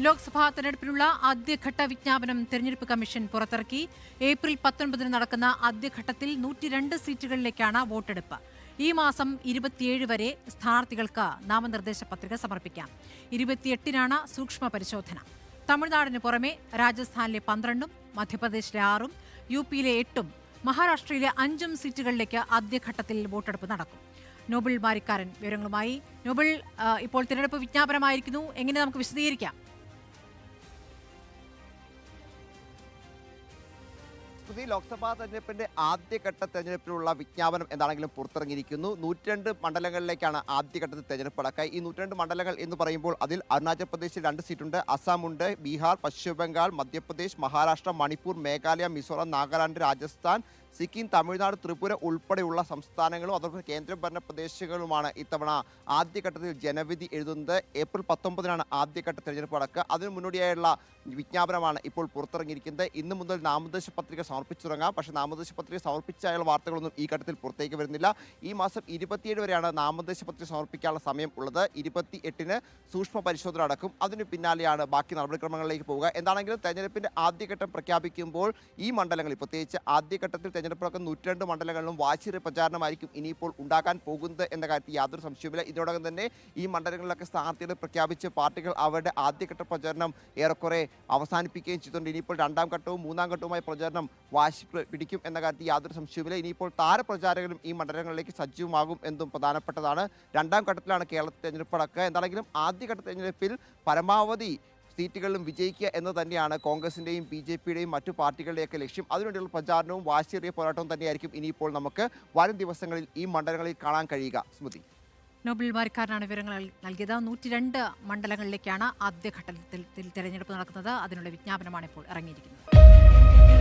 ലോക്സഭാ തെരഞ്ഞെടുപ്പിനുള്ള ആദ്യഘട്ട വിജ്ഞാപനം തെരഞ്ഞെടുപ്പ് കമ്മീഷൻ പുറത്തിറക്കി. ഏപ്രിൽ 19 നടക്കുന്ന ആദ്യഘട്ടത്തിൽ 102 സീറ്റുകളിലേക്കാണ് വോട്ടെടുപ്പ്. ഈ മാസം 27 വരെ സ്ഥാനാർത്ഥികൾക്ക് നാമനിർദ്ദേശ പത്രിക സമർപ്പിക്കാം. 28-നാണ് സൂക്ഷ്മ പരിശോധന. തമിഴ്നാടിന് പുറമെ രാജസ്ഥാനിലെ 12-ഉം മധ്യപ്രദേശിലെ 6-ഉം യുപിയിലെ 8-ഉം മഹാരാഷ്ട്രയിലെ 5 സീറ്റുകളിലേക്ക് ആദ്യഘട്ടത്തിൽ വോട്ടെടുപ്പ് നടക്കും. നോബിൾ മാരിക്കാരൻ വിവരങ്ങളുമായി. നോബിൾ, ഇപ്പോൾ തിരഞ്ഞെടുപ്പ് വിജ്ഞാപനമായിരിക്കുന്നു, എങ്ങനെ നമുക്ക് വിശദീകരിക്കാം? ലോക്സഭാ തെരഞ്ഞെടുപ്പിന്റെ ആദ്യഘട്ട തെരഞ്ഞെടുപ്പിനുള്ള വിജ്ഞാപനം എന്താണെങ്കിലും പുറത്തിറങ്ങിയിരിക്കുന്നു. 102 മണ്ഡലങ്ങളിലേക്കാണ് ആദ്യഘട്ടത്തിൽ തെരഞ്ഞെടുപ്പ് നടക്കുക. ഈ 102 മണ്ഡലങ്ങൾ എന്ന് പറയുമ്പോൾ അതിൽ അരുണാചൽ പ്രദേശിൽ 2 സീറ്റുണ്ട്, അസാമുണ്ട്, ബീഹാർ, പശ്ചിമ ബംഗാൾ, മധ്യപ്രദേശ്, മഹാരാഷ്ട്ര, മണിപ്പൂർ, മേഘാലയ, മിസോറാം, നാഗാലാൻഡ്, രാജസ്ഥാൻ, സിക്കിം, തമിഴ്നാട്, ത്രിപുര ഉൾപ്പെടെയുള്ള സംസ്ഥാനങ്ങളും അതോടൊപ്പം കേന്ദ്രഭരണ പ്രദേശങ്ങളുമാണ് ഇത്തവണ ആദ്യഘട്ടത്തിൽ ജനവിധി എഴുതുന്നത്. ഏപ്രിൽ 19-നാണ് ആദ്യഘട്ട തെരഞ്ഞെടുപ്പ് നടക്കുക. അതിനു മുന്നോടിയായുള്ള വിജ്ഞാപനമാണ് ഇപ്പോൾ പുറത്തിറങ്ങിയിരിക്കുന്നത്. ഇന്ന് മുതൽ നാമനിർദ്ദേശ പത്രിക സമർപ്പിച്ചു തുടങ്ങാം. പക്ഷേ നാമനിർദ്ദേശ പത്രിക സമർപ്പിച്ചായുള്ള വാർത്തകളൊന്നും ഈ ഘട്ടത്തിൽ പുറത്തേക്ക് വരുന്നില്ല. ഈ മാസം 27 വരെയാണ് നാമനിർദ്ദേശ പത്രിക സമർപ്പിക്കാനുള്ള സമയം ഉള്ളത്. 28-ന് സൂക്ഷ്മ പരിശോധന നടക്കും. അതിന് പിന്നാലെയാണ് ബാക്കി നടപടിക്രമങ്ങളിലേക്ക് പോവുക. എന്താണെങ്കിലും തെരഞ്ഞെടുപ്പിന്റെ ആദ്യഘട്ടം പ്രഖ്യാപിക്കുമ്പോൾ ഈ മണ്ഡലങ്ങളിൽ, പ്രത്യേകിച്ച് ആദ്യഘട്ടത്തിൽ തെരഞ്ഞെടുപ്പ് 102 മണ്ഡലങ്ങളിലും വാശിയേറിയ പ്രചാരണമായിരിക്കും ഇനിയിപ്പോൾ ഉണ്ടാക്കാൻ പോകുന്നത് എന്ന കാര്യത്തിൽ യാതൊരു സംശയവുമില്ല. ഇതിനോടകം തന്നെ ഈ മണ്ഡലങ്ങളിലൊക്കെ സ്ഥാനാർത്ഥികളെ പ്രഖ്യാപിച്ച് പാർട്ടികൾ അവരുടെ ആദ്യഘട്ട പ്രചാരണം ഏറെക്കുറെ അവസാനിപ്പിക്കുകയും ചെയ്തിട്ടുണ്ട്. ഇനിയിപ്പോൾ 2ാം ഘട്ടവും 3ാം ഘട്ടവുമായി പ്രചാരണം വാശി പിടിക്കും എന്ന കാര്യത്തിൽ യാതൊരു സംശയവുമില്ല. ഇനിയിപ്പോൾ താരപ്രചാരകരും ഈ മണ്ഡലങ്ങളിലേക്ക് സജീവമാകും എന്നതും പ്രധാനപ്പെട്ടതാണ്. 2ാം ഘട്ടത്തിലാണ് കേരളത്തിൽ തെരഞ്ഞെടുപ്പ് നടക്കുക. എന്താണെങ്കിലും ആദ്യഘട്ട തെരഞ്ഞെടുപ്പിൽ പരമാവധി സീറ്റുകളിലും വിജയിക്കുക എന്ന് തന്നെയാണ് കോൺഗ്രസിൻ്റെയും BJPയുടെയും മറ്റു പാർട്ടികളുടെയൊക്കെ ലക്ഷ്യം. അതിനുവേണ്ടിയുള്ള പ്രചാരണവും വാശിയേറിയ പോരാട്ടവും തന്നെയായിരിക്കും ഇനിയിപ്പോൾ നമുക്ക് വരും ദിവസങ്ങളിൽ ഈ മണ്ഡലങ്ങളിൽ കാണാൻ കഴിയുക. സ്മൃതി, നോബിൾ മാരിക്കാരനാണ് വിവരങ്ങൾ നൽകിയത്. 102 മണ്ഡലങ്ങളിലേക്കാണ് ആദ്യഘട്ടത്തിൽ തെരഞ്ഞെടുപ്പ് നടക്കുന്നത്. അതിനുള്ള വിജ്ഞാപനമാണ് ഇപ്പോൾ ഇറങ്ങിയിരിക്കുന്നത്.